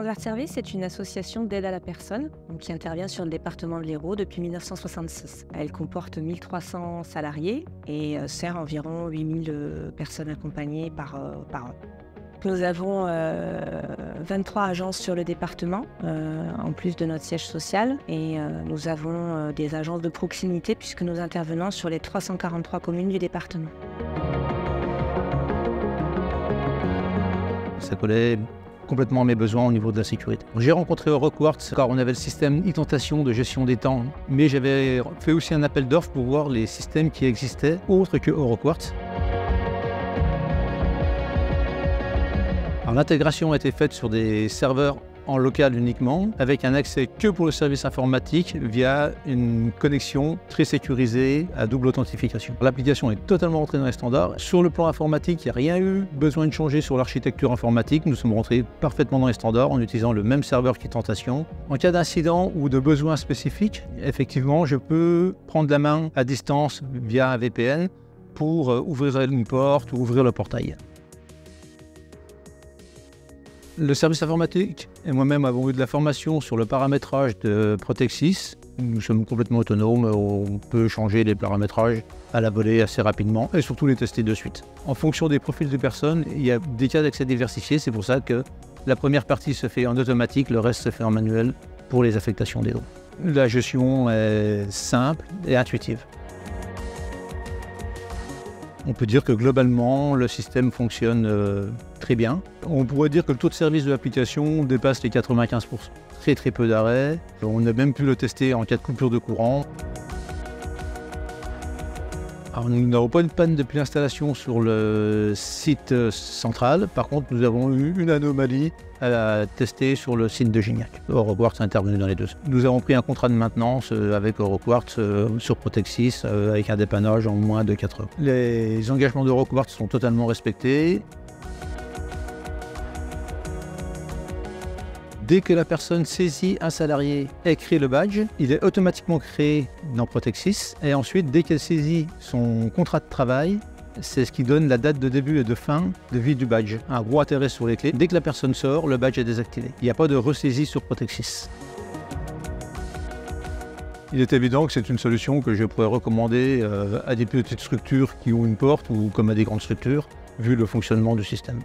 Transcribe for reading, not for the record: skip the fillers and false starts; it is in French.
Transverse Service est une association d'aide à la personne qui intervient sur le département de l'Hérault depuis 1966. Elle comporte 1300 salariés et sert environ 8000 personnes accompagnées par an. Nous avons 23 agences sur le département, en plus de notre siège social. Et nous avons des agences de proximité puisque nous intervenons sur les 343 communes du département. Ça collait complètement à mes besoins au niveau de la sécurité. J'ai rencontré EuroQuartz car on avait le système e-tentation de gestion des temps, mais j'avais fait aussi un appel d'offres pour voir les systèmes qui existaient autres que EuroQuartz. L'intégration a été faite sur des serveurs en local uniquement, avec un accès que pour le service informatique via une connexion très sécurisée à double authentification. L'application est totalement rentrée dans les standards. Sur le plan informatique, il n'y a rien eu besoin de changer sur l'architecture informatique. Nous sommes rentrés parfaitement dans les standards en utilisant le même serveur qu'e-tentation. En cas d'incident ou de besoin spécifique, effectivement, je peux prendre la main à distance via un VPN pour ouvrir une porte ou ouvrir le portail. Le service informatique et moi-même avons eu de la formation sur le paramétrage de Protexis. Nous sommes complètement autonomes, on peut changer les paramétrages à la volée assez rapidement et surtout les tester de suite. En fonction des profils de personnes, il y a des cas d'accès diversifiés, c'est pour ça que la première partie se fait en automatique, le reste se fait en manuel pour les affectations des eaux. La gestion est simple et intuitive. On peut dire que globalement, le système fonctionne très bien. On pourrait dire que le taux de service de l'application dépasse les 95%. Très peu d'arrêts. On a même pu le tester en cas de coupure de courant. Alors, nous n'avons pas une panne depuis l'installation sur le site central. Par contre, nous avons eu une anomalie à tester sur le site de Gignac. EuroQuartz a intervenu dans les deux. Nous avons pris un contrat de maintenance avec EuroQuartz sur Protexis avec un dépannage en moins de 4 heures. Les engagements d'EuroQuartz sont totalement respectés. Dès que la personne saisit un salarié et crée le badge, il est automatiquement créé dans Protexis. Et ensuite, dès qu'elle saisit son contrat de travail, c'est ce qui donne la date de début et de fin de vie du badge. Un gros intérêt sur les clés. Dès que la personne sort, le badge est désactivé. Il n'y a pas de ressaisie sur Protexis. Il est évident que c'est une solution que je pourrais recommander à des petites structures qui ont une porte ou comme à des grandes structures, vu le fonctionnement du système.